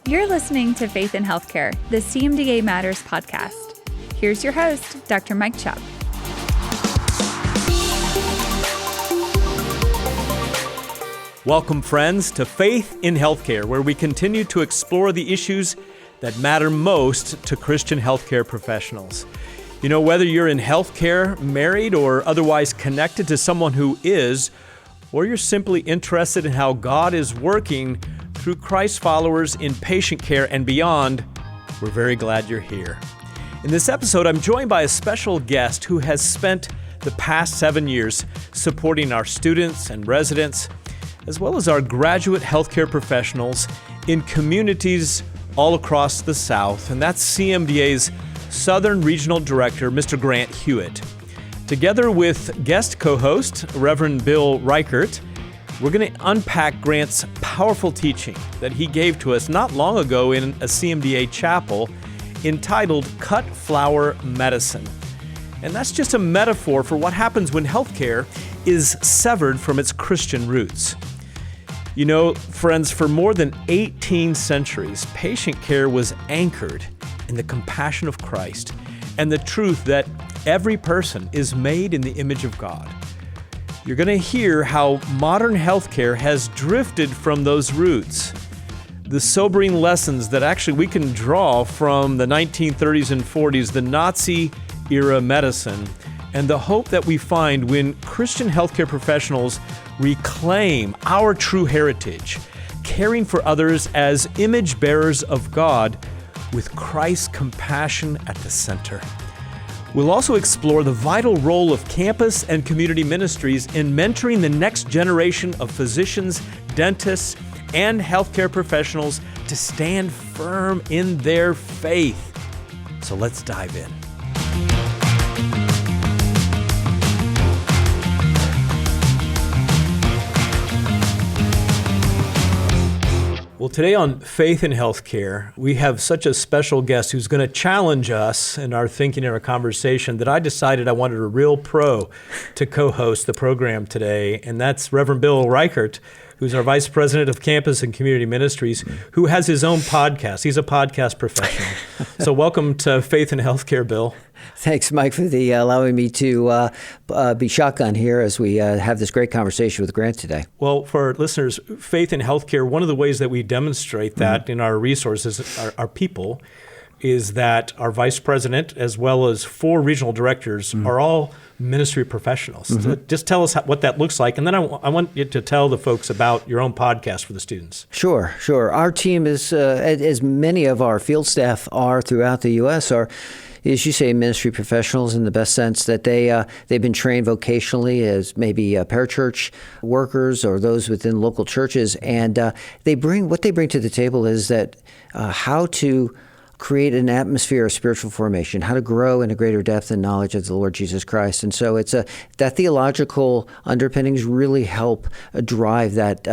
You're listening to Faith in Healthcare, the CMDA Matters podcast. Here's your host, Dr. Mike Chupp. Welcome, friends, to Faith in Healthcare, where we continue to explore the issues that matter most to Christian healthcare professionals. You know, whether you're in healthcare, married, or otherwise connected to someone who is, or you're simply interested in how God is working through Christ followers in patient care and beyond, we're very glad you're here. In this episode, I'm joined by a special guest who has spent the past 7 years supporting our students and residents, as well as our graduate healthcare professionals in communities all across the South, and that's CMDA's Southern Regional Director, Mr. Grant Hewitt. Together with guest co-host, Reverend Bill Reichert, we're going to unpack Grant's powerful teaching that he gave to us not long ago in a CMDA chapel entitled Cut Flower Medicine. And that's just a metaphor for what happens when healthcare is severed from its Christian roots. You know, friends, for more than 18 centuries, patient care was anchored in the compassion of Christ and the truth that every person is made in the image of God. You're going to hear how modern healthcare has drifted from those roots. The sobering lessons that actually we can draw from the 1930s and 40s, the Nazi-era medicine, and the hope that we find when Christian healthcare professionals reclaim our true heritage, caring for others as image bearers of God with Christ's compassion at the center. We'll also explore the vital role of campus and community ministries in mentoring the next generation of physicians, dentists, and healthcare professionals to stand firm in their faith. So let's dive in. Well, today on Faith in Healthcare, we have such a special guest who's going to challenge us in our thinking and our conversation that I decided I wanted a real pro to co-host the program today, and that's Reverend Bill Reichert, who's our Vice President of Campus and Community Ministries, who has his own podcast. He's a podcast professional. So welcome to Faith in Healthcare, Bill. Thanks, Mike, for allowing me to be shotgun here as we have this great conversation with Grant today. Well, for our listeners, Faith in Healthcare, one of the ways that we demonstrate that in our resources, our people, is that our vice president, as well as 4 regional directors, are all ministry professionals. So just tell us what that looks like, and then I want you to tell the folks about your own podcast for the students. Sure. Our team is, as many of our field staff are throughout the U.S., are, as you say, ministry professionals in the best sense that they've been trained vocationally as maybe parachurch workers or those within local churches, and what they bring to the table is that how to create an atmosphere of spiritual formation, how to grow in a greater depth and knowledge of the Lord Jesus Christ. And so it's that theological underpinnings really help drive that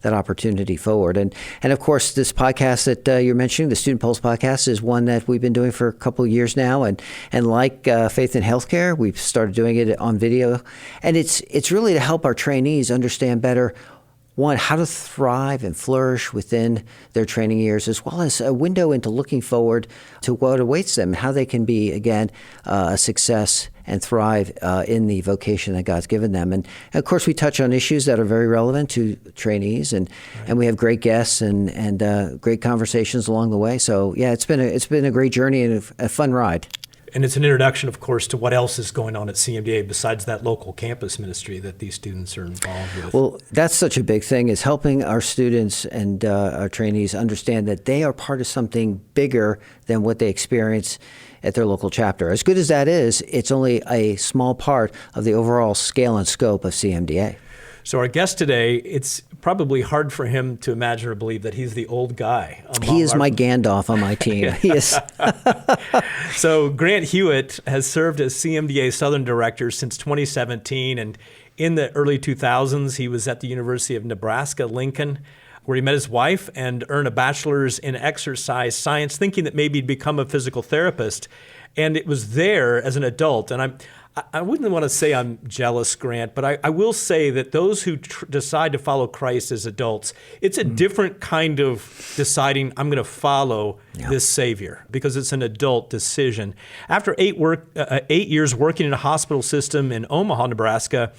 opportunity forward. And of course, this podcast that you're mentioning, the Student Pulse podcast, is one that we've been doing for a couple of years now. And like Faith in Healthcare, we've started doing it on video. And it's really to help our trainees understand better, one, how to thrive and flourish within their training years, as well as a window into looking forward to what awaits them, how they can be, again, a success and thrive in the vocation that God's given them. And of course, we touch on issues that are very relevant to trainees, and we have great guests and great conversations along the way. So yeah, it's been a great journey and a fun ride. And it's an introduction, of course, to what else is going on at CMDA besides that local campus ministry that these students are involved with. Well, that's such a big thing, is helping our students and our trainees understand that they are part of something bigger than what they experience at their local chapter. As good as that is, it's only a small part of the overall scale and scope of CMDA. So our guest today, it's probably hard for him to imagine or believe that he's the old guy. He is my Gandalf on my team. He is. So Grant Hewitt has served as CMDA Southern Director since 2017, and in the early 2000s, he was at the University of Nebraska-Lincoln, where he met his wife and earned a bachelor's in exercise science, thinking that maybe he'd become a physical therapist. And it was there as an adult, and I wouldn't want to say I'm jealous, Grant, but I will say that those who decide to follow Christ as adults, it's a different kind of deciding I'm going to follow this Savior, because it's an adult decision. After 8 years working in a hospital system in Omaha, Nebraska,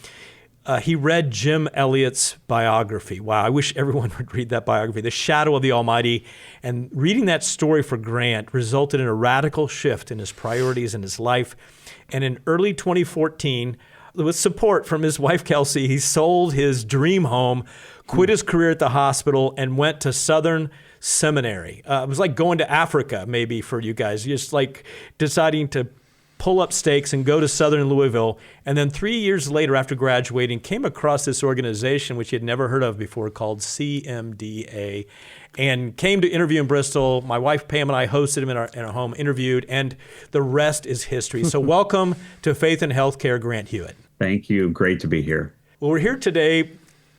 he read Jim Elliot's biography. Wow, I wish everyone would read that biography, The Shadow of the Almighty. And reading that story for Grant resulted in a radical shift in his priorities in his life. And in early 2014, with support from his wife, Kelsey, he sold his dream home, quit his career at the hospital, and went to Southern Seminary. It was like going to Africa, maybe, for you guys, just like deciding to pull up stakes and go to Southern Louisville. And then 3 years later, after graduating, came across this organization, which he had never heard of before, called CMDA, and came to interview in Bristol. My wife, Pam, and I hosted him in our home, interviewed, and the rest is history. So welcome to Faith in Healthcare, Grant Hewitt. Thank you. Great to be here. Well, we're here today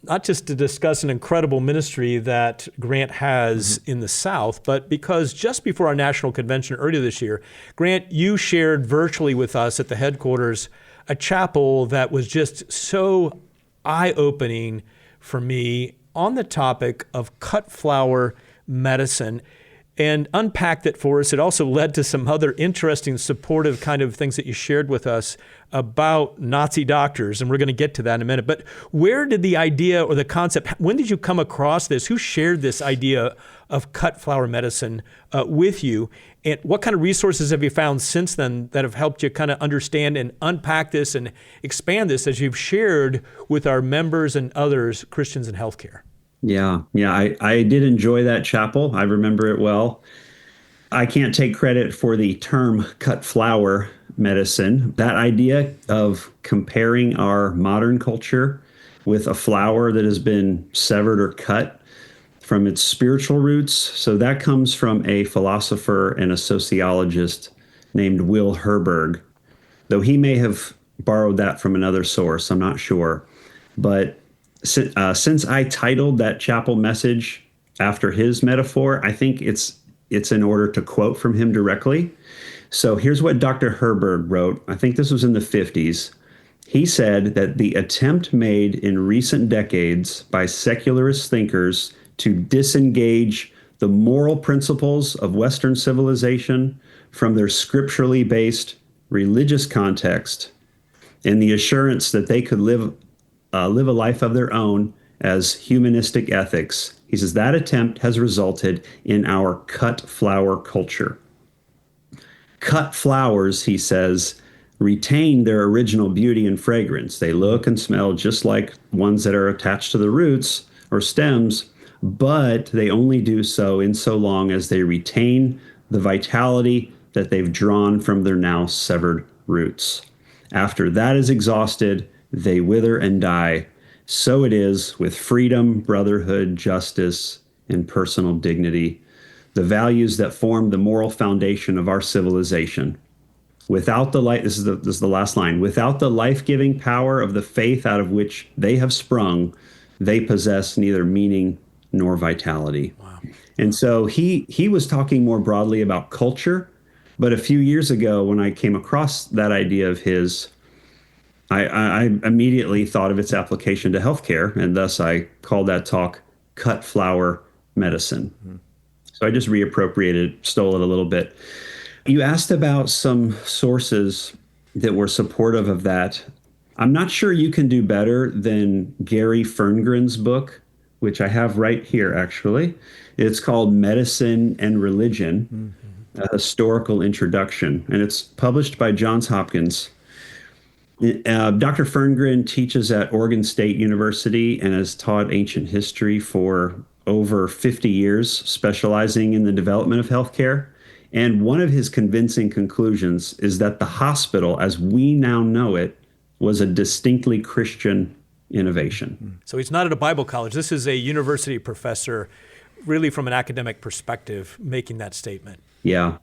not just to discuss an incredible ministry that Grant has in the South, but because just before our national convention earlier this year, Grant, you shared virtually with us at the headquarters a chapel that was just so eye-opening for me on the topic of cut flower medicine, and unpacked it for us. It also led to some other interesting, supportive kind of things that you shared with us about Nazi doctors, and we're going to get to that in a minute. But where did the idea or the concept, when did you come across this? Who shared this idea of cut flower medicine with you? And what kind of resources have you found since then that have helped you kind of understand and unpack this and expand this as you've shared with our members and others, Christians in healthcare? Yeah, I did enjoy that chapel. I remember it well. I can't take credit for the term cut flower medicine. That idea of comparing our modern culture with a flower that has been severed or cut from its spiritual roots. So that comes from a philosopher and a sociologist named Will Herberg, though he may have borrowed that from another source. I'm not sure. But since I titled that chapel message after his metaphor, I think it's in order to quote from him directly. So here's what Dr. Herberg wrote. I think this was in the 50s. He said that the attempt made in recent decades by secularist thinkers to disengage the moral principles of Western civilization from their scripturally based religious context in the assurance that they could live a life of their own as humanistic ethics. He says that attempt has resulted in our cut flower culture. Cut flowers, he says, retain their original beauty and fragrance. They look and smell just like ones that are attached to the roots or stems, but they only do so in so long as they retain the vitality that they've drawn from their now severed roots. After that is exhausted, they wither and die. So it is with freedom, brotherhood, justice, and personal dignity, the values that form the moral foundation of our civilization. Without the light, this is the last line, without the life-giving power of the faith out of which they have sprung, they possess neither meaning nor vitality. Wow. And so he was talking more broadly about culture, but a few years ago when I came across that idea of his, I immediately thought of its application to healthcare, and thus I called that talk cut flower medicine. Mm-hmm. So I just reappropriated, stole it a little bit. You asked about some sources that were supportive of that. I'm not sure you can do better than Gary Ferngren's book, which I have right here, actually. It's called Medicine and Religion, a Historical Introduction, and it's published by Johns Hopkins. Dr. Ferngren teaches at Oregon State University and has taught ancient history for over 50 years, specializing in the development of healthcare. And one of his convincing conclusions is that the hospital, as we now know it, was a distinctly Christian innovation. So he's not at a Bible college. This is a university professor, really from an academic perspective, making that statement. Yeah.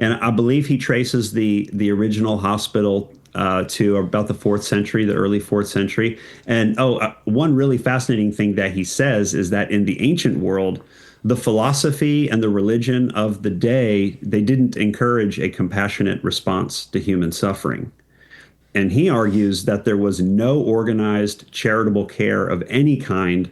And I believe he traces the original hospital to about the 4th century, the early 4th century. And one really fascinating thing that he says is that in the ancient world, the philosophy and the religion of the day, they didn't encourage a compassionate response to human suffering. And he argues that there was no organized charitable care of any kind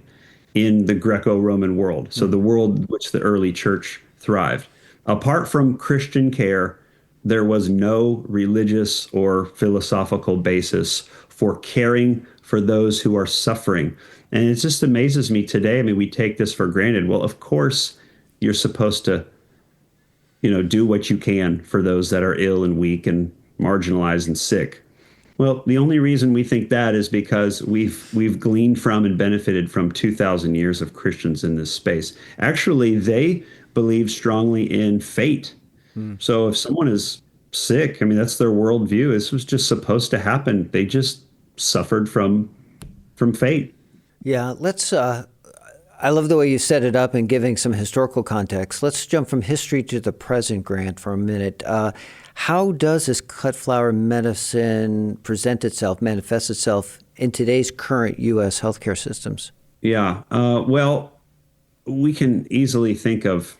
in the Greco-Roman world, so the world in which the early church thrived. Apart from Christian care, there was no religious or philosophical basis for caring for those who are suffering. And it just amazes me today. I mean, we take this for granted. Well, of course, you're supposed to, do what you can for those that are ill and weak and marginalized and sick. Well, the only reason we think that is because we've gleaned from and benefited from 2,000 years of Christians in this space. Actually, they believe strongly in fate. So if someone is sick, I mean, that's their worldview. This was just supposed to happen. They just suffered from fate. Yeah, let's. I love the way you set it up and giving some historical context. Let's jump from history to the present, Grant, for a minute. How does this cut flower medicine manifest itself in today's current U.S. healthcare systems? Yeah, well, we can easily think of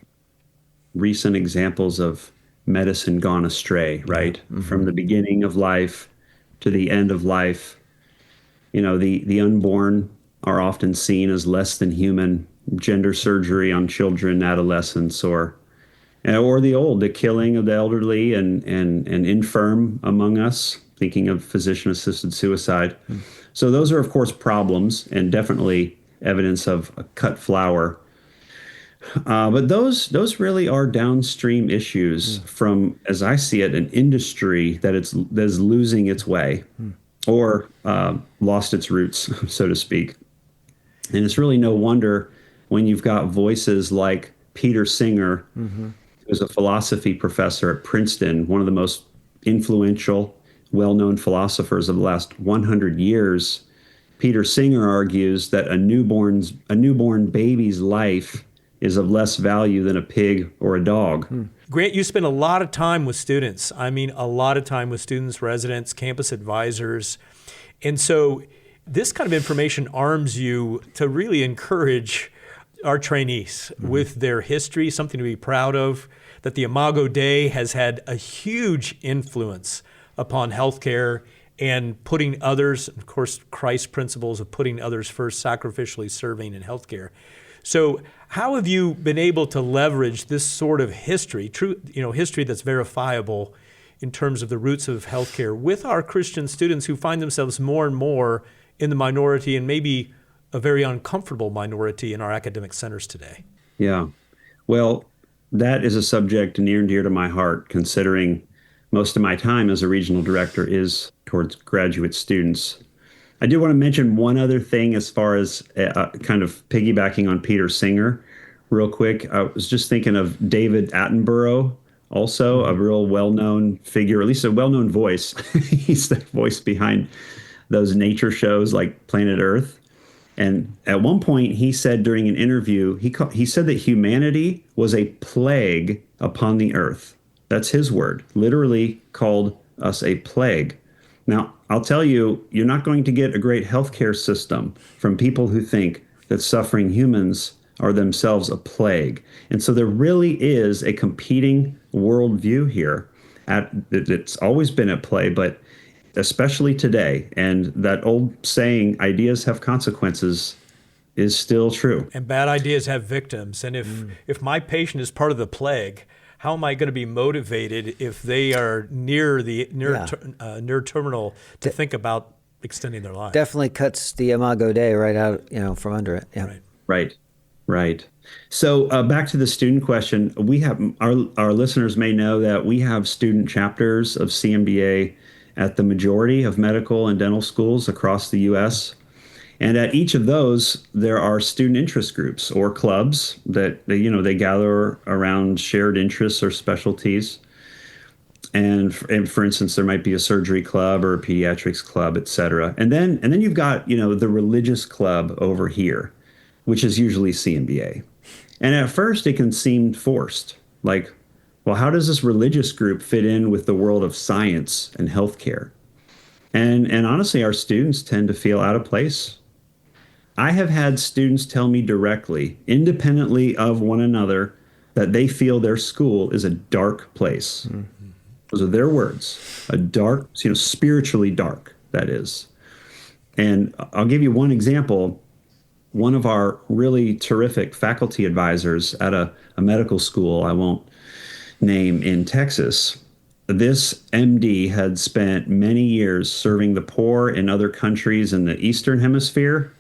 recent examples of medicine gone astray, right? Mm-hmm. From the beginning of life to the end of life. The unborn are often seen as less than human. Gender surgery on children, adolescents, or the old, the killing of the elderly and infirm among us, thinking of physician-assisted suicide. So those are, of course, problems and definitely evidence of a cut flower. But those really are downstream issues from, as I see it, an industry that is losing its way or lost its roots, so to speak. And it's really no wonder when you've got voices like Peter Singer, who's a philosophy professor at Princeton, one of the most influential, well-known philosophers of the last 100 years. Peter Singer argues that a newborn baby's life is of less value than a pig or a dog. Grant, you spend a lot of time with students. I mean, a lot of time with students, residents, campus advisors. And so this kind of information arms you to really encourage our trainees with their history, something to be proud of, that the Imago Dei has had a huge influence upon healthcare and putting others, of course, Christ's principles of putting others first, sacrificially serving in healthcare. So how have you been able to leverage this sort of history, history that's verifiable in terms of the roots of healthcare with our Christian students who find themselves more and more in the minority and maybe a very uncomfortable minority in our academic centers today? Yeah. Well, that is a subject near and dear to my heart, considering most of my time as a regional director is towards graduate students. I do want to mention one other thing as far as kind of piggybacking on Peter Singer real quick. I was just thinking of David Attenborough, also a real well-known figure, or at least a well-known voice. He's the voice behind those nature shows like Planet Earth. And at one point he said during an interview, he said that humanity was a plague upon the earth. That's his word, literally called us a plague. Now, I'll tell you, you're not going to get a great healthcare system from people who think that suffering humans are themselves a plague. And so there really is a competing worldview here. It's always been at play, but especially today. And that old saying, ideas have consequences, is still true. And bad ideas have victims. And if my patient is part of the plague, how am I going to be motivated if they are near terminal to think about extending their life? Definitely cuts the Imago Dei right out, from under it. Yeah. Right. So back to the student question, we have our listeners may know that we have student chapters of CMDA at the majority of medical and dental schools across the U.S. And at each of those, there are student interest groups or clubs that they gather around shared interests or specialties. And for instance, there might be a surgery club or a pediatrics club, et cetera. And then you've got the religious club over here, which is usually CMBA. And at first, it can seem forced, like, well, how does this religious group fit in with the world of science and healthcare? And honestly, our students tend to feel out of place. I have had students tell me directly, independently of one another, that they feel their school is a dark place. Mm-hmm. Those are their words. A dark, spiritually dark, that is. And I'll give you one example. One of our really terrific faculty advisors at a medical school, I won't name, in Texas, this MD had spent many years serving the poor in other countries in the Eastern Hemisphere,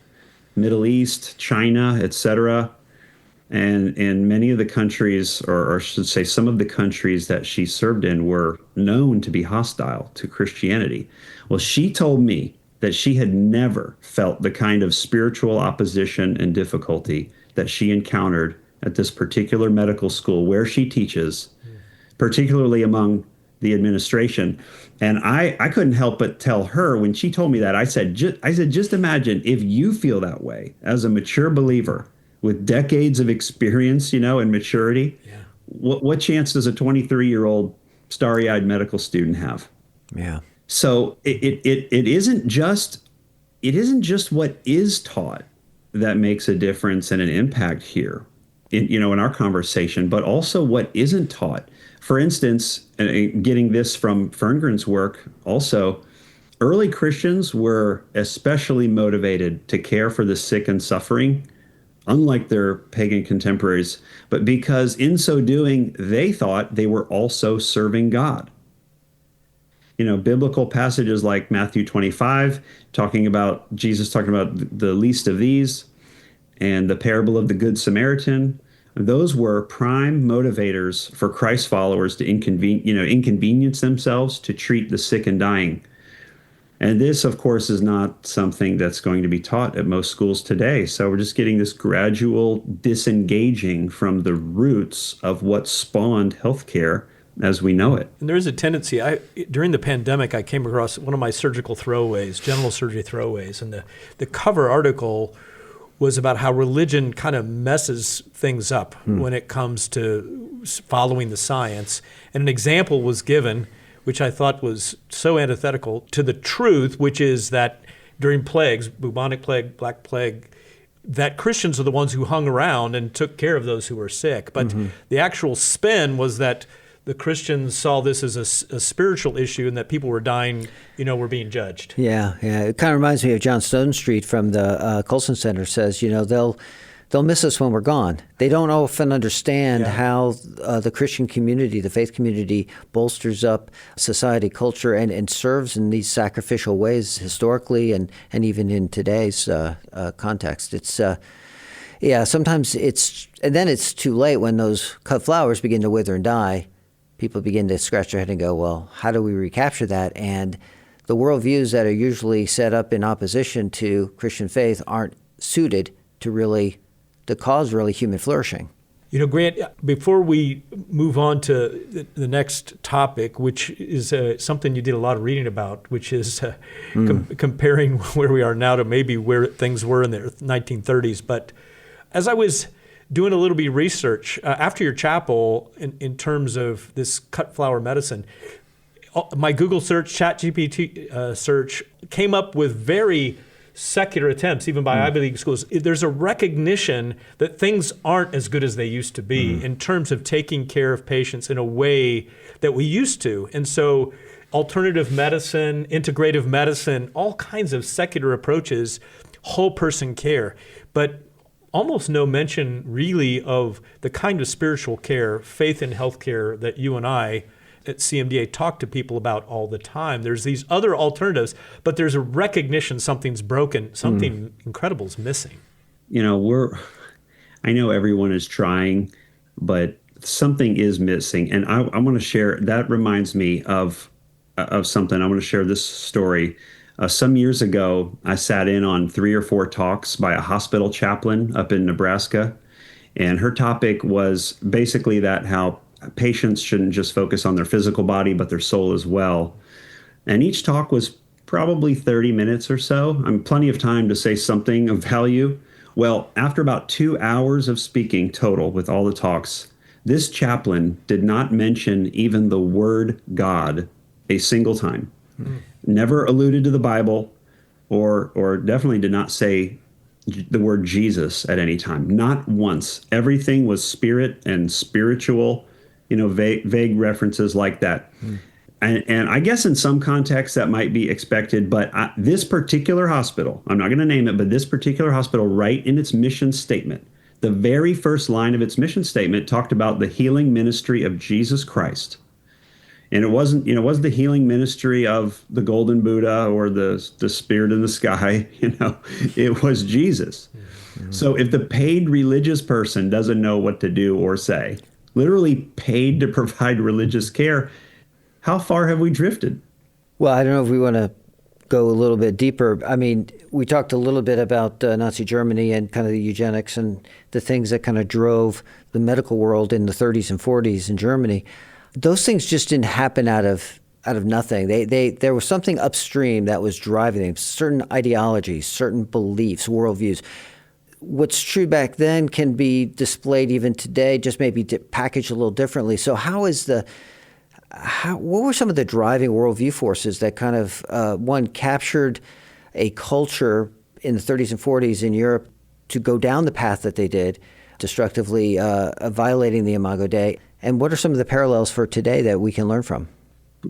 Middle East, China, etc. And in many of the countries, or I should say some of the countries that she served in, were known to be hostile to Christianity. Well, she told me that she had never felt the kind of spiritual opposition and difficulty that she encountered at this particular medical school where she teaches, particularly among the administration. And I couldn't help but tell her when she told me that, I said, just imagine if you feel that way as a mature believer with decades of experience, and maturity. Yeah. What chance does a 23-year-old starry-eyed medical student have? Yeah. So it isn't just what is taught that makes a difference and an impact here, in our conversation, but also what isn't taught. For instance, getting this from Ferngren's work, also, early Christians were especially motivated to care for the sick and suffering, unlike their pagan contemporaries, but because in so doing, they thought they were also serving God. Biblical passages like Matthew 25, Jesus talking about the least of these, and the parable of the Good Samaritan, those were prime motivators for Christ followers to inconvenience themselves to treat the sick and dying. And this, of course, is not something that's going to be taught at most schools today. So we're just getting this gradual disengaging from the roots of what spawned healthcare as we know it. And there is a tendency. During the pandemic, I came across one of my surgical throwaways, general surgery throwaways, and the cover article was about how religion kind of messes things up when it comes to following the science. And an example was given, which I thought was so antithetical to the truth, which is that during plagues, bubonic plague, black plague, that Christians are the ones who hung around and took care of those who were sick. But the actual spin was that the Christians saw this as a spiritual issue and that people were dying, were being judged. Yeah. It kind of reminds me of John Stonestreet from the Colson Center says, they'll miss us when we're gone. They don't often understand how the Christian community, the faith community, bolsters up society, culture, and serves in these sacrificial ways historically and even in today's context. It's sometimes and then it's too late when those cut flowers begin to wither and die. People begin to scratch their head and go, well, how do we recapture that? And the worldviews that are usually set up in opposition to Christian faith aren't suited to cause human flourishing. Grant, before we move on to the next topic, which is something you did a lot of reading about, which is comparing where we are now to maybe where things were in the 1930s. But as I was doing a little bit of research after your chapel in terms of this cut flower medicine, my Google search, ChatGPT search came up with very secular attempts, even by Ivy League schools. There's a recognition that things aren't as good as they used to be in terms of taking care of patients in a way that we used to. And so alternative medicine, integrative medicine, all kinds of secular approaches, whole person care, but almost no mention really of the kind of spiritual care, faith in healthcare that you and I at CMDA talk to people about all the time. There's these other alternatives, but there's a recognition something's broken, something incredible is missing. I know everyone is trying, but something is missing. And I want to share, that reminds me of something. I want to share this story. Some years ago, I sat in on 3 or 4 talks by a hospital chaplain up in Nebraska. And her topic was basically that how patients shouldn't just focus on their physical body, but their soul as well. And each talk was probably 30 minutes or so. Plenty of time to say something of value. Well, after about 2 hours of speaking total with all the talks, this chaplain did not mention even the word God a single time. Never alluded to the Bible, or definitely did not say the word Jesus at any time. Not once. Everything was spirit and spiritual, vague references like that. And I guess in some contexts that might be expected, but this particular hospital, I'm not going to name it, but this particular hospital, right in its mission statement, the very first line of its mission statement talked about the healing ministry of Jesus Christ. And it wasn't the healing ministry of the Golden Buddha or the spirit in the sky. It was Jesus. Mm-hmm. So if the paid religious person doesn't know what to do or say, literally paid to provide religious care, how far have we drifted? Well, I don't know if we want to go a little bit deeper. I mean, we talked a little bit about Nazi Germany and kind of the eugenics and the things that kind of drove the medical world in the 30s and 40s in Germany. Those things just didn't happen out of nothing. There was something upstream that was driving them, certain ideologies, certain beliefs, worldviews. What's true back then can be displayed even today, just maybe packaged a little differently. So what were some of the driving worldview forces that kind of, one, captured a culture in the 30s and 40s in Europe to go down the path that they did, destructively violating the Imago Dei? And what are some of the parallels for today that we can learn from?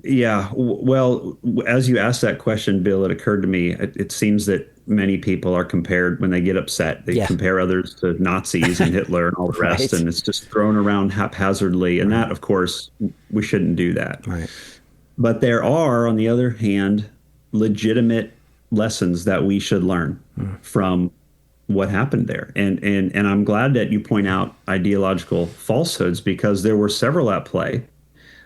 Yeah, well, as you asked that question, Bill, it occurred to me, it seems that many people are compared when they get upset. They compare others to Nazis and Hitler and all the rest, and it's just thrown around haphazardly. And that, of course, we shouldn't do that. Right. But there are, on the other hand, legitimate lessons that we should learn from what happened there. And I'm glad that you point out ideological falsehoods, because there were several at play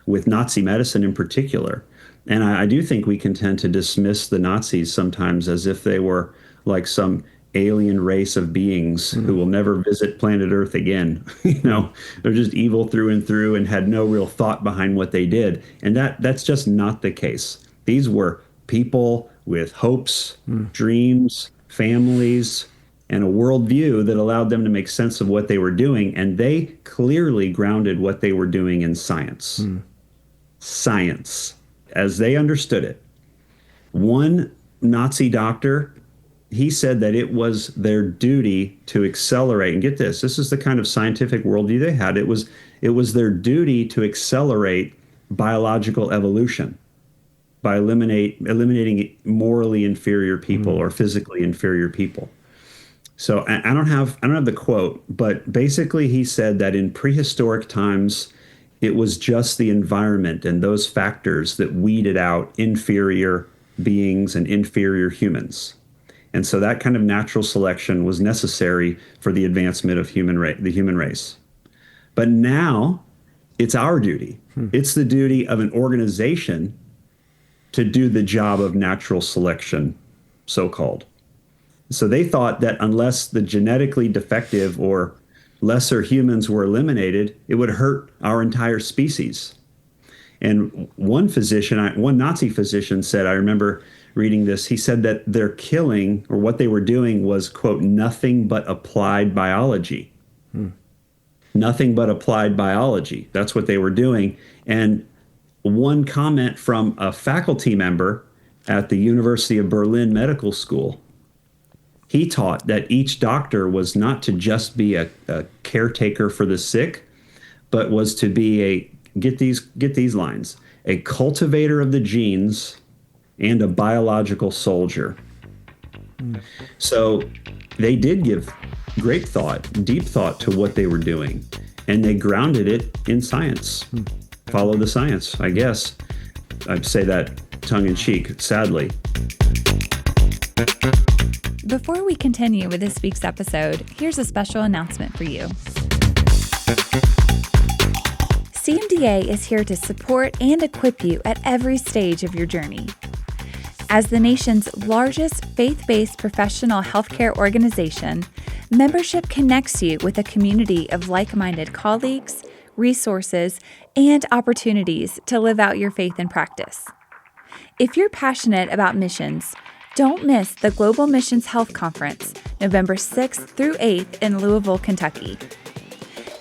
with Nazi medicine in particular. And I do think we can tend to dismiss the Nazis sometimes as if they were like some alien race of beings who will never visit planet Earth again. They're just evil through and through and had no real thought behind what they did. And that's just not the case. These were people with hopes, dreams, families, and a worldview that allowed them to make sense of what they were doing. And they clearly grounded what they were doing in science. Science, as they understood it. One Nazi doctor, he said that it was their duty to accelerate, and get this is the kind of scientific worldview they had. It was their duty to accelerate biological evolution by eliminating morally inferior people or physically inferior people. So I don't have the quote, but basically he said that in prehistoric times, it was just the environment and those factors that weeded out inferior beings and inferior humans. And so that kind of natural selection was necessary for the advancement of the human race. But now it's our duty. It's the duty of an organization to do the job of natural selection, so-called. So they thought that unless the genetically defective or lesser humans were eliminated, it would hurt our entire species. And one Nazi physician said, I remember reading this, he said that their killing, or what they were doing, was, quote, nothing but applied biology. Nothing but applied biology. That's what they were doing. And one comment from a faculty member at the University of Berlin Medical School, he taught that each doctor was not to just be a caretaker for the sick, but was to be get these lines, a cultivator of the genes and a biological soldier. So they did give great thought, deep thought to what they were doing, and they grounded it in science. Follow the science, I guess. I'd say that tongue in cheek, sadly. Before we continue with this week's episode, here's a special announcement for you. CMDA is here to support and equip you at every stage of your journey. As the nation's largest faith-based professional healthcare organization, membership connects you with a community of like-minded colleagues, resources, and opportunities to live out your faith in practice. If you're passionate about missions, don't miss the Global Missions Health Conference, November 6th through 8th in Louisville, Kentucky.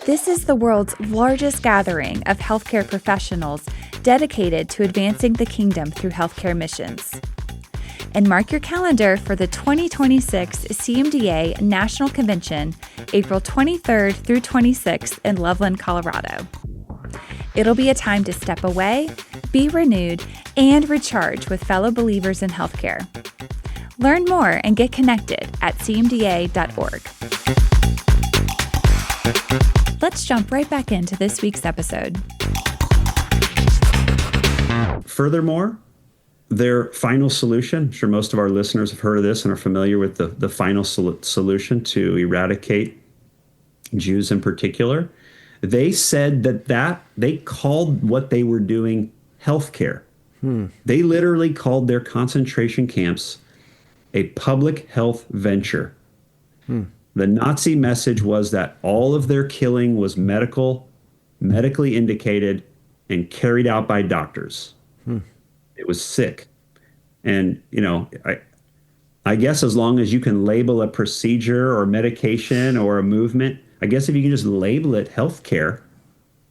This is the world's largest gathering of healthcare professionals dedicated to advancing the kingdom through healthcare missions. And mark your calendar for the 2026 CMDA National Convention, April 23rd through 26th in Loveland, Colorado. It'll be a time to step away, be renewed, and recharge with fellow believers in healthcare. Learn more and get connected at cmda.org. Let's jump right back into this week's episode. Furthermore, their final solution, I'm sure most of our listeners have heard of this and are familiar with the final solution to eradicate Jews in particular. They said that they called what they were doing healthcare. They literally called their concentration camps a public health venture. The Nazi message was that all of their killing was medically indicated and carried out by doctors. It was sick. And, I guess as long as you can label a procedure or medication or a movement, I guess if you can just label it healthcare,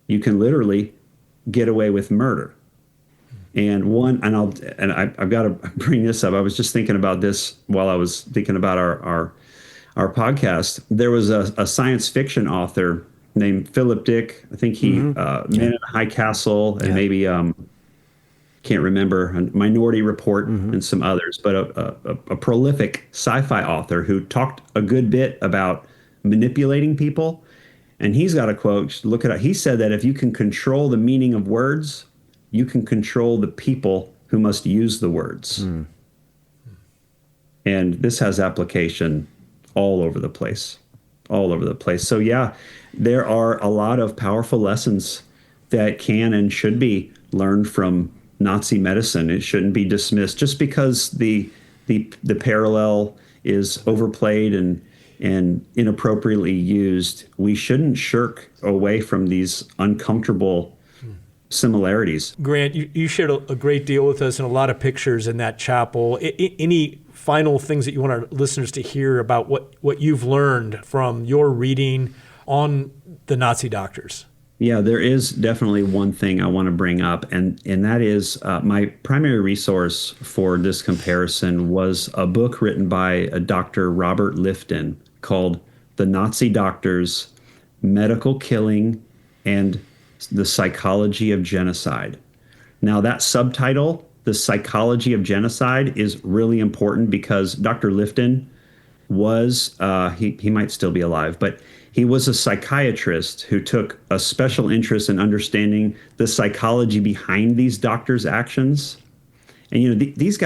you can literally get away with murder. And I've got to bring this up. I was just thinking about this while I was thinking about our podcast. There was a science fiction author named Philip Dick. I think he Man in a High Castle and maybe can't remember, Minority Report and some others, but a prolific sci-fi author who talked a good bit about manipulating people. And he's got a quote, look at it. He said that if you can control the meaning of words, you can control the people who must use the words. And this has application all over the place. So yeah, there are a lot of powerful lessons that can and should be learned from Nazi medicine. It shouldn't be dismissed just because the parallel is overplayed and inappropriately used. We shouldn't shirk away from these uncomfortable similarities. Grant, you shared a great deal with us and a lot of pictures in that chapel. Any final things that you want our listeners to hear about what you've learned from your reading on the Nazi doctors? Yeah, there is definitely one thing I want to bring up, and that is my primary resource for this comparison was a book written by Dr. Robert Lifton called The Nazi Doctors, Medical Killing and the Psychology of Genocide. Now, that subtitle, The Psychology of Genocide, is really important because Dr. Lifton was, he might still be alive, but he was a psychiatrist who took a special interest in understanding the psychology behind these doctors' actions. And, these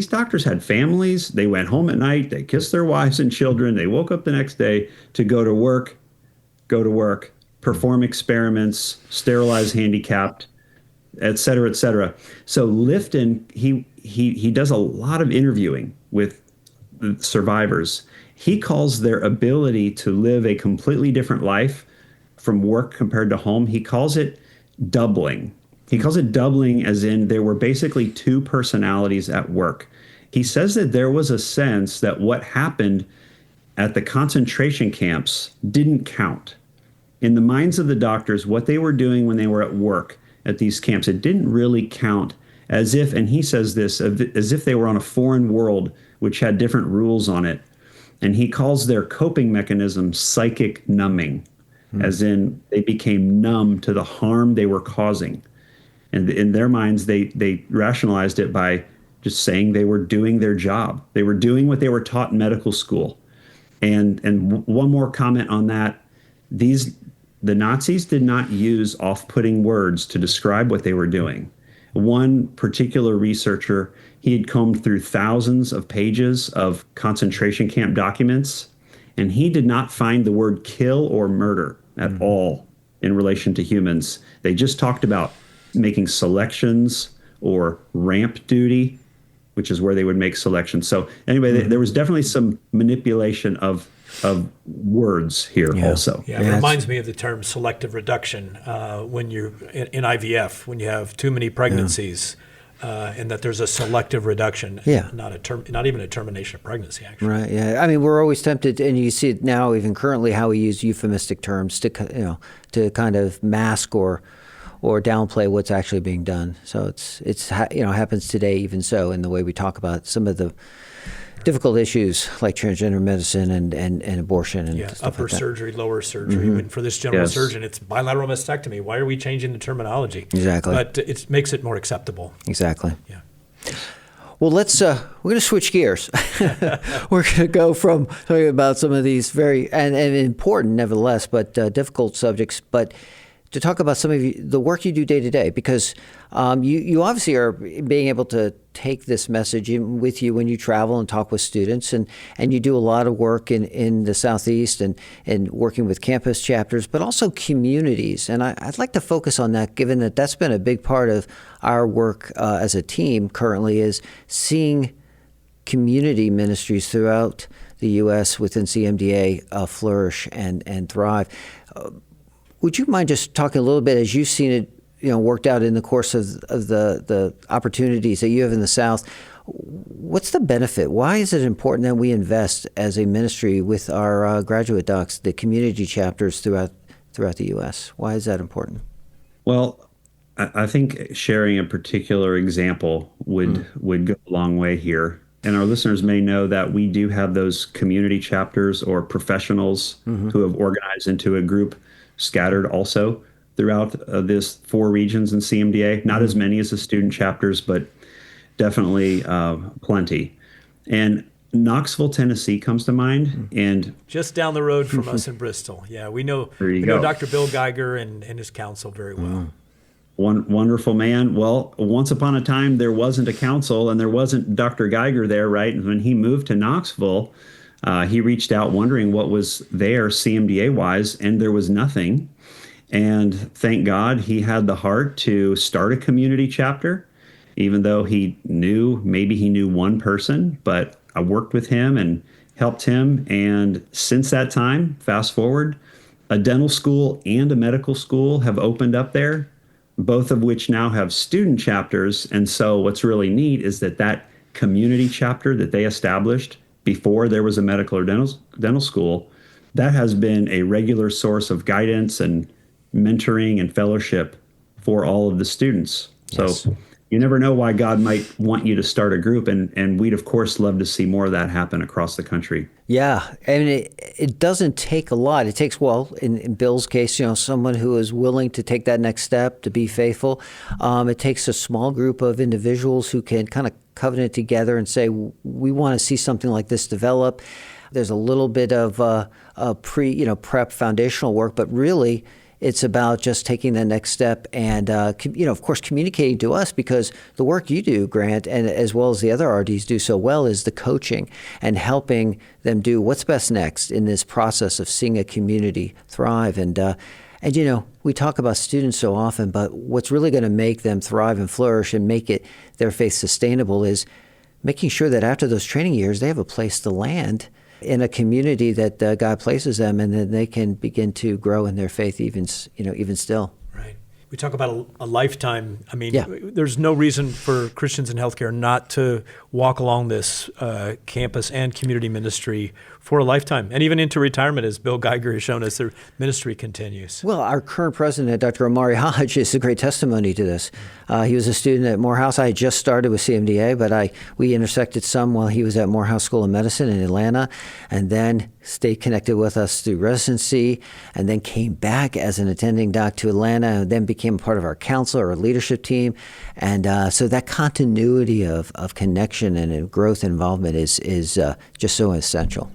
doctors had families. They went home at night. They kissed their wives and children. They woke up the next day to go to work, perform experiments, sterilize handicapped, et cetera, et cetera. So Lifton, he does a lot of interviewing with survivors. He calls their ability to live a completely different life from work compared to home, he calls it doubling. He calls it doubling as in there were basically two personalities at work. He says that there was a sense that what happened at the concentration camps didn't count. In the minds of the doctors, what they were doing when they were at work at these camps, it didn't really count, as if, and he says this, as if they were on a foreign world which had different rules on it. And he calls their coping mechanism psychic numbing, as in they became numb to the harm they were causing. And in their minds, they rationalized it by just saying they were doing their job. They were doing what they were taught in medical school. And one more comment on that. The Nazis did not use off-putting words to describe what they were doing. One particular researcher, he had combed through thousands of pages of concentration camp documents, and he did not find the word kill or murder at all in relation to humans. They just talked about making selections or ramp duty, which is where they would make selections. So anyway, there was definitely some manipulation of words here also. Yeah, it reminds me of the term selective reduction when you're in IVF, when you have too many pregnancies, and that there's a selective reduction, not even a termination of pregnancy, actually. Right, yeah. I mean, we're always tempted, and you see it now even currently, how we use euphemistic terms to kind of mask or or downplay what's actually being done. So it's happens today even so in the way we talk about some of the difficult issues like transgender medicine and abortion and stuff upper like that. surgery, lower surgery. And for this general surgeon, it's bilateral mastectomy. Why are we changing the terminology? Exactly. But it makes it more acceptable. Exactly. Yeah. Well, we're going to switch gears. We're going to go from talking about some of these very and important, nevertheless, but difficult subjects, but to talk about some of the work you do day to day, because you obviously are being able to take this message in with you when you travel and talk with students, and you do a lot of work in the Southeast and working with campus chapters, but also communities. And I'd like to focus on that, given that that's been a big part of our work as a team currently, is seeing community ministries throughout the U.S. within CMDA flourish and thrive. Would you mind just talking a little bit, as you've seen it, worked out in the course of the opportunities that you have in the South? What's the benefit? Why is it important that we invest as a ministry with our graduate docs, the community chapters throughout the U.S.? Why is that important? Well, I think sharing a particular example would go a long way here. And our listeners may know that we do have those community chapters or professionals who have organized into a group scattered also throughout this 4 regions in CMDA. Not as many as the student chapters, but definitely plenty. And Knoxville, Tennessee comes to mind. And just down the road from us in Bristol. Yeah, we know Dr. Bill Geiger and his council very well. One wonderful man. Well, once upon a time, there wasn't a council and there wasn't Dr. Geiger there, right? And when he moved to Knoxville, he reached out wondering what was there CMDA-wise, and there was nothing. And thank God he had the heart to start a community chapter, even though he knew one person, but I worked with him and helped him. And since that time, fast forward, a dental school and a medical school have opened up there, both of which now have student chapters. And so what's really neat is that community chapter that they established before there was a medical or dental school, that has been a regular source of guidance and mentoring and fellowship for all of the students. Yes. So you never know why God might want you to start a group, and we'd of course love to see more of that happen across the country. Yeah, I mean, it doesn't take a lot. It takes, in Bill's case, someone who is willing to take that next step, to be faithful. It takes a small group of individuals who can kind of covenant together and say, we want to see something like this develop. There's a little bit of prep foundational work, but really it's about just taking the next step and, of course, communicating to us, because the work you do, Grant, and as well as the other RDs do so well, is the coaching and helping them do what's best next in this process of seeing a community thrive. And we talk about students so often, but what's really going to make them thrive and flourish and make their faith sustainable is making sure that after those training years, they have a place to land in a community that God places them, and then they can begin to grow in their faith even still. Right. We talk about a lifetime. I mean, there's no reason for Christians in healthcare not to walk along this campus and community ministry for a lifetime, and even into retirement, as Bill Geiger has shown us, their ministry continues. Well, our current president, Dr. Omari Hodge, is a great testimony to this. He was a student at Morehouse. I had just started with CMDA, but we intersected some while he was at Morehouse School of Medicine in Atlanta, and then stayed connected with us through residency, and then came back as an attending doc to Atlanta, and then became part of our council or leadership team. And so that continuity of connection and growth and involvement is just so essential.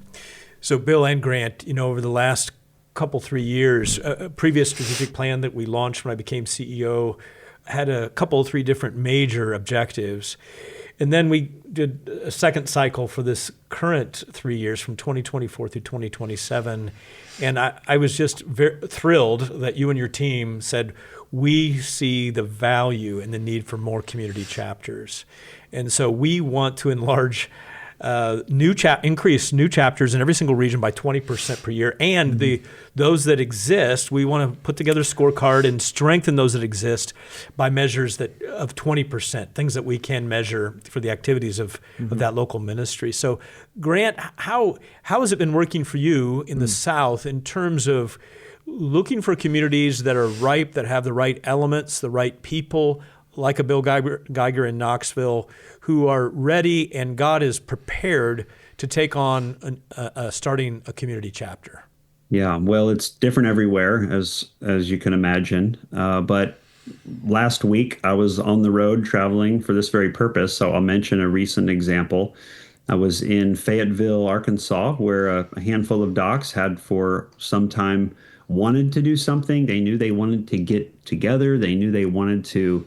So Bill and Grant, over the last 3 years, a previous strategic plan that we launched when I became CEO had 3 different major objectives. And then we did a second cycle for this current 3 years from 2024 through 2027. And I was just very thrilled that you and your team said, we see the value and the need for more community chapters. And so we want to enlarge increase new chapters in every single region by 20% per year, and those that exist, we want to put together a scorecard and strengthen those that exist by measures of 20%, things that we can measure for the activities of that local ministry. So, Grant, how has it been working for you in the South in terms of looking for communities that are ripe, that have the right elements, the right people, like a Bill Geiger in Knoxville, who are ready and God is prepared to take on starting a community chapter. Yeah, well, it's different everywhere, as you can imagine. But last week, I was on the road traveling for this very purpose. So I'll mention a recent example. I was in Fayetteville, Arkansas, where a handful of docs had for some time wanted to do something. They knew they wanted to get together. They knew they wanted to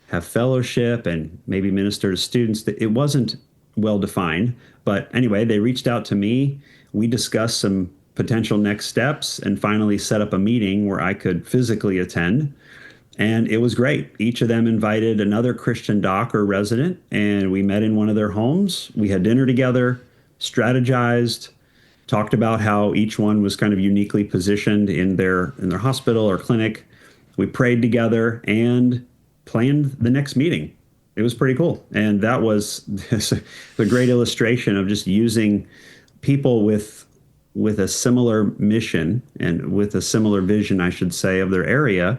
have fellowship and maybe minister to students. It wasn't well defined. But anyway, they reached out to me. We discussed some potential next steps and finally set up a meeting where I could physically attend. And it was great. Each of them invited another Christian doc or resident, and we met in one of their homes. We had dinner together, strategized, talked about how each one was kind of uniquely positioned in their hospital or clinic. We prayed together and planned the next meeting. It was pretty cool. And that was a great illustration of just using people with a similar mission and with a similar vision, I should say, of their area,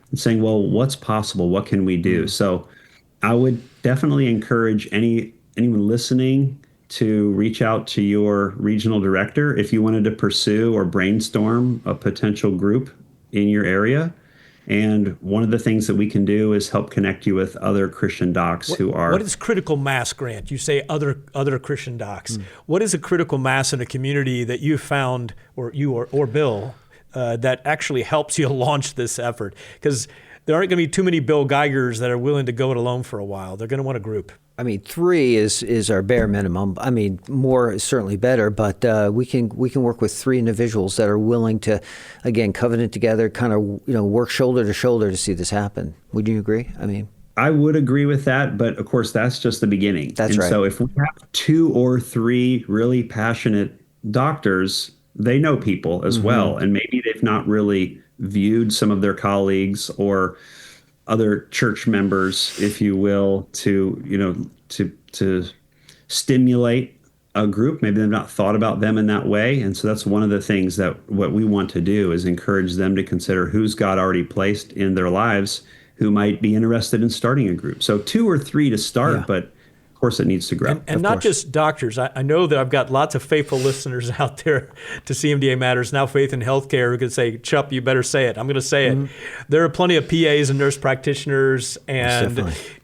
and saying, well, what's possible? What can we do? So I would definitely encourage anyone listening to reach out to your regional director if you wanted to pursue or brainstorm a potential group in your area. And one of the things that we can do is help connect you with other Christian docs who are... What is critical mass, Grant? You say other Christian docs. What is a critical mass in a community that you found, or you or Bill, that actually helps you launch this effort? Because there aren't going to be too many Bill Geigers that are willing to go it alone for a while. They're going to want a group. I mean, 3 is our bare minimum. I mean, more is certainly better, but we can work with 3 individuals that are willing to, again, covenant together, kind of work shoulder to shoulder to see this happen. Would you agree? I mean, I would agree with that, but of course, that's just the beginning. That's right. So if we have 2 or 3 really passionate doctors, they know people as well, and maybe they've not really viewed some of their colleagues or other church members, if you will, to stimulate a group. Maybe they've not thought about them in that way. And so that's one of the things that what we want to do is encourage them to consider who's God already placed in their lives who might be interested in starting a group. So 2 or 3 to start, but of course it needs to grow. And not just doctors. I know that I've got lots of faithful listeners out there to CMDA Matters, now Faith in Healthcare, who can say, Chupp, you better say it. I'm going to say it. There are plenty of PAs and nurse practitioners and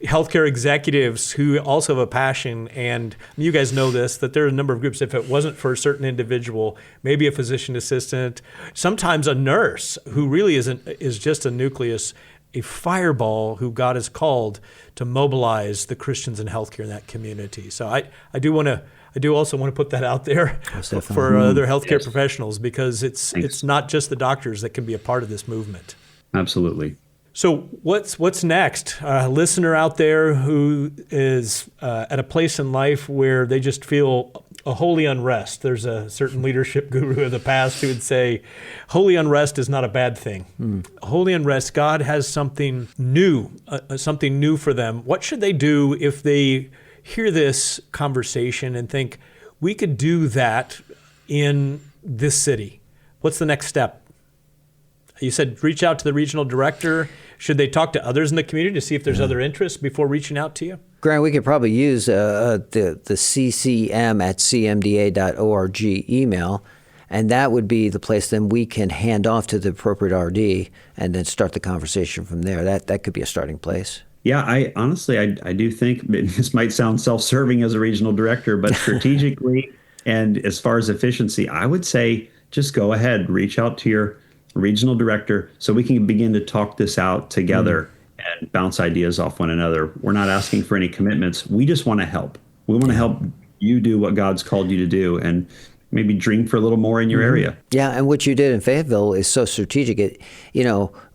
healthcare executives who also have a passion. And you guys know this, that there are a number of groups. If it wasn't for a certain individual, maybe a physician assistant, sometimes a nurse who really is just a nucleus, a fireball who God has called to mobilize the Christians in healthcare in that community. So I do also want to put that out there for other healthcare professionals, because it's not just the doctors that can be a part of this movement. Absolutely. So what's next? A listener out there who is at a place in life where they just feel a holy unrest. There's a certain leadership guru of the past who would say, holy unrest is not a bad thing. Holy unrest, God has something new for them. What should they do if they hear this conversation and think, we could do that in this city? What's the next step? You said reach out to the regional director. Should they talk to others in the community to see if there's other interest before reaching out to you? Grant, we could probably use the ccm@cmda.org email, and that would be the place then we can hand off to the appropriate RD and then start the conversation from there. That could be a starting place. Yeah, I do think this might sound self-serving as a regional director, but strategically and as far as efficiency, I would say just go ahead, reach out to your regional director so we can begin to talk this out together and bounce ideas off one another. We're not asking for any commitments. We just want to help. We want to help you do what God's called you to do and maybe dream for a little more in your area. Yeah, and what you did in Fayetteville is so strategic.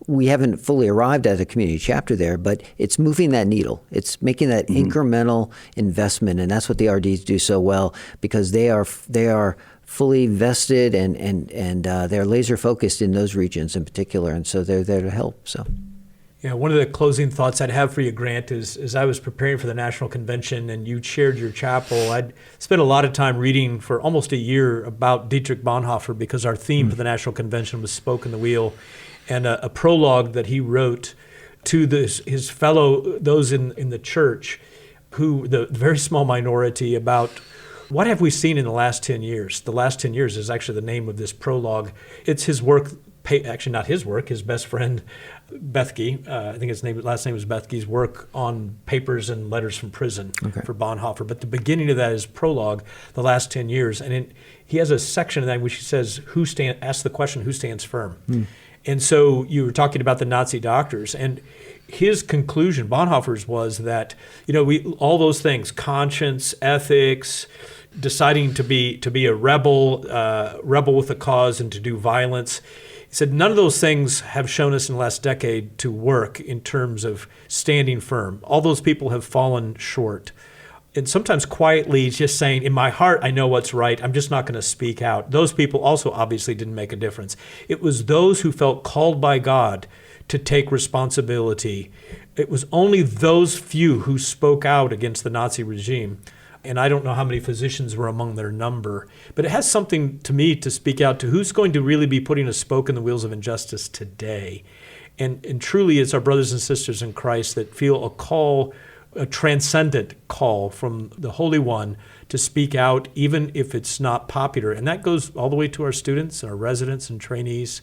We haven't fully arrived at a community chapter there, but it's moving that needle. It's making that incremental investment, and that's what the RDs do so well, because they are fully vested and they're laser focused in those regions in particular, and so they're there to help. So, Yeah, one of the closing thoughts I'd have for you, Grant, is as I was preparing for the National Convention and you chaired your chapel, I'd spent a lot of time reading for almost a year about Dietrich Bonhoeffer because our theme for the National Convention was Spoke in the Wheel, and a prologue that he wrote to his fellow, those in the church, who, the very small minority, about what have we seen in the last 10 years. The last 10 years is actually the name of this prologue. It's his work, actually not his work, his best friend, Bethke, I think his last name was Bethke's work on papers and letters from prison for Bonhoeffer. But the beginning of that is prologue, the last 10 years. And he has a section in that which he says, ask the question, who stands firm? And so you were talking about the Nazi doctors, and his conclusion, Bonhoeffer's, was that, all those things, conscience, ethics, deciding to be a rebel with a cause and to do violence. He said none of those things have shown us in the last decade to work in terms of standing firm. All those people have fallen short. And sometimes quietly just saying, in my heart, I know what's right. I'm just not going to speak out. Those people also obviously didn't make a difference. It was those who felt called by God to take responsibility. It was only those few who spoke out against the Nazi regime. And I don't know how many physicians were among their number, but it has something to me to speak out to who's going to really be putting a spoke in the wheels of injustice today. And truly it's our brothers and sisters in Christ that feel a call, a transcendent call from the Holy One to speak out, even if it's not popular. And that goes all the way to our students, our residents and trainees,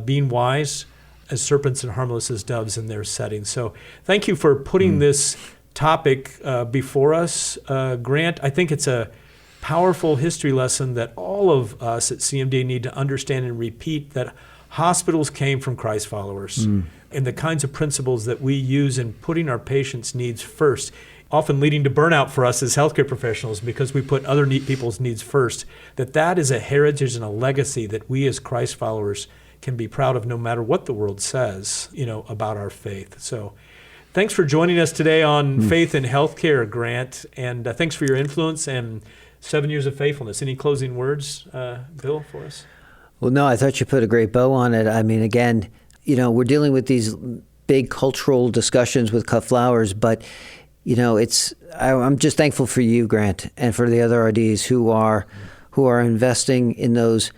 being wise as serpents and harmless as doves in their setting. So thank you for putting this topic before us, Grant. I think it's a powerful history lesson that all of us at CMDA need to understand and repeat, that hospitals came from Christ followers, and the kinds of principles that we use in putting our patients' needs first, often leading to burnout for us as healthcare professionals because we put other people's needs first, that is a heritage and a legacy that we as Christ followers can be proud of no matter what the world says, about our faith. So thanks for joining us today on Faith in Healthcare, Grant, and thanks for your influence and 7 years of faithfulness. Any closing words, Bill, for us? Well, no, I thought you put a great bow on it. I mean, again, we're dealing with these big cultural discussions with cut flowers, but, I'm just thankful for you, Grant, and for the other RDs who are investing in those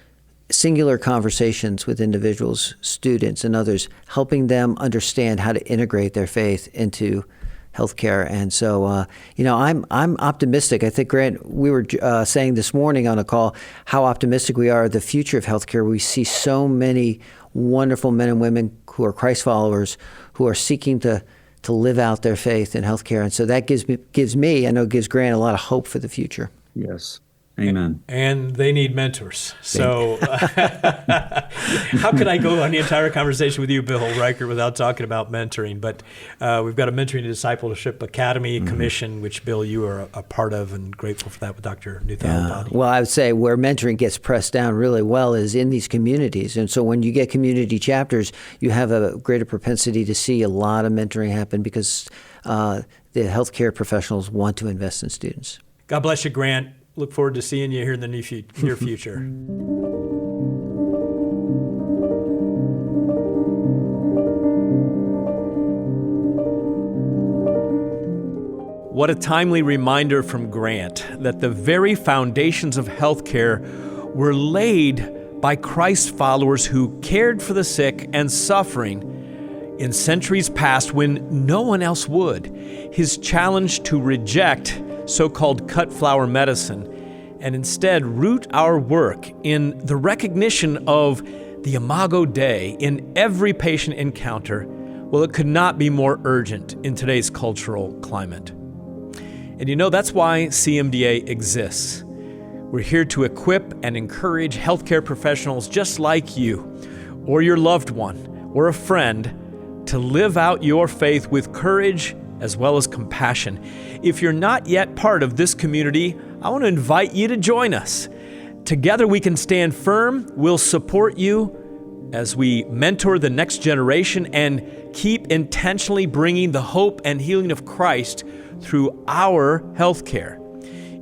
singular conversations with individuals, students, and others, helping them understand how to integrate their faith into healthcare. And so, I'm optimistic. I think, Grant, we were saying this morning on a call how optimistic we are of the future of healthcare. We see so many wonderful men and women who are Christ followers who are seeking to live out their faith in healthcare. And so that gives me, I know gives Grant a lot of hope for the future. Yes. Amen. And they need mentors. So how can I go on the entire conversation with you, Bill Reichert, without talking about mentoring? But we've got a Mentoring and Discipleship Academy Commission, which, Bill, you are a part of, and grateful for that with Dr. Untitled. Well, I would say where mentoring gets pressed down really well is in these communities. And so when you get community chapters, you have a greater propensity to see a lot of mentoring happen because the healthcare professionals want to invest in students. God bless you, Grant. Look forward to seeing you here in the near future. What a timely reminder from Grant that the very foundations of healthcare were laid by Christ followers who cared for the sick and suffering in centuries past when no one else would. His challenge to reject so-called cut flower medicine and instead root our work in the recognition of the Imago Dei in every patient encounter, well, it could not be more urgent in today's cultural climate. And that's why CMDA exists. We're here to equip and encourage healthcare professionals just like you, or your loved one, or a friend, to live out your faith with courage as well as compassion. If you're not yet part of this community, I want to invite you to join us. Together we can stand firm. We'll support you as we mentor the next generation and keep intentionally bringing the hope and healing of Christ through our healthcare.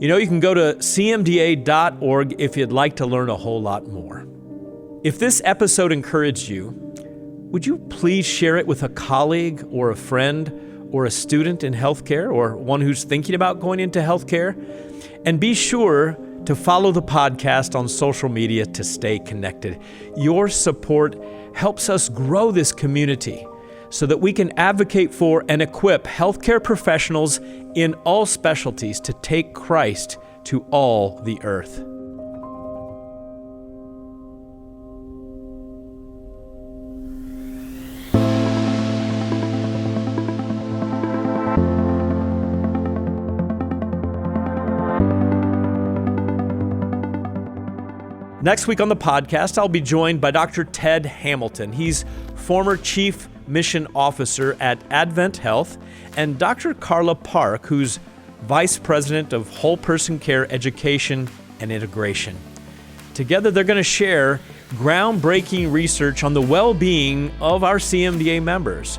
You can go to cmda.org if you'd like to learn a whole lot more. If this episode encouraged you, would you please share it with a colleague or a friend or a student in healthcare or one who's thinking about going into healthcare? And be sure to follow the podcast on social media to stay connected. Your support helps us grow this community so that we can advocate for and equip healthcare professionals in all specialties to take Christ to all the earth. Next week on the podcast, I'll be joined by Dr. Ted Hamilton. He's former Chief Mission Officer at Advent Health, and Dr. Carla Park, who's Vice President of Whole Person Care Education and Integration. Together, they're going to share groundbreaking research on the well-being of our CMDA members,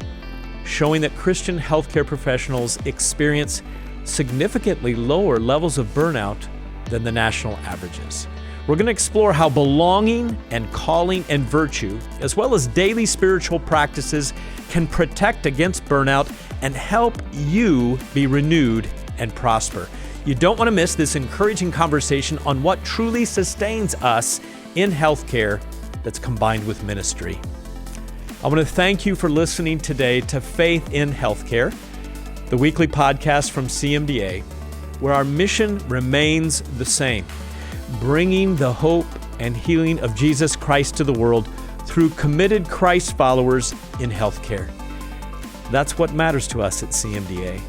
showing that Christian healthcare professionals experience significantly lower levels of burnout than the national averages. We're going to explore how belonging and calling and virtue, as well as daily spiritual practices, can protect against burnout and help you be renewed and prosper. You don't want to miss this encouraging conversation on what truly sustains us in healthcare that's combined with ministry. I want to thank you for listening today to Faith in Healthcare, the weekly podcast from CMDA, where our mission remains the same: bringing the hope and healing of Jesus Christ to the world through committed Christ followers in healthcare. That's what matters to us at CMDA.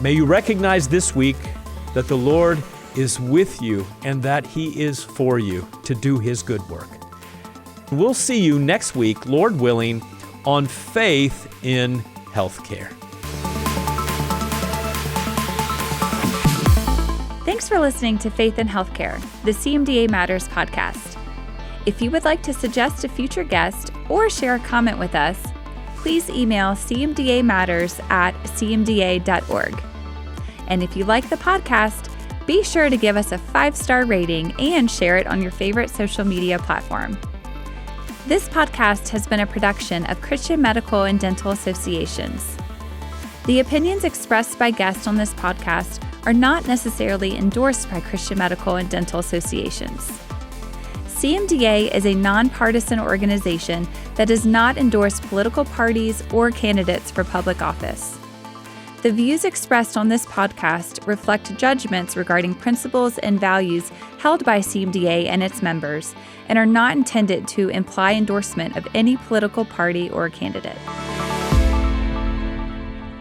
May you recognize this week that the Lord is with you and that He is for you to do His good work. We'll see you next week, Lord willing, on Faith in Healthcare. Thanks for listening to Faith in Healthcare, the CMDA Matters podcast. If you would like to suggest a future guest or share a comment with us, please email cmdamatters@cmda.org. And if you like the podcast, be sure to give us a 5-star rating and share it on your favorite social media platform. This podcast has been a production of Christian Medical and Dental Associations. The opinions expressed by guests on this podcast are not necessarily endorsed by Christian Medical and Dental Associations. CMDA is a nonpartisan organization that does not endorse political parties or candidates for public office. The views expressed on this podcast reflect judgments regarding principles and values held by CMDA and its members and are not intended to imply endorsement of any political party or candidate.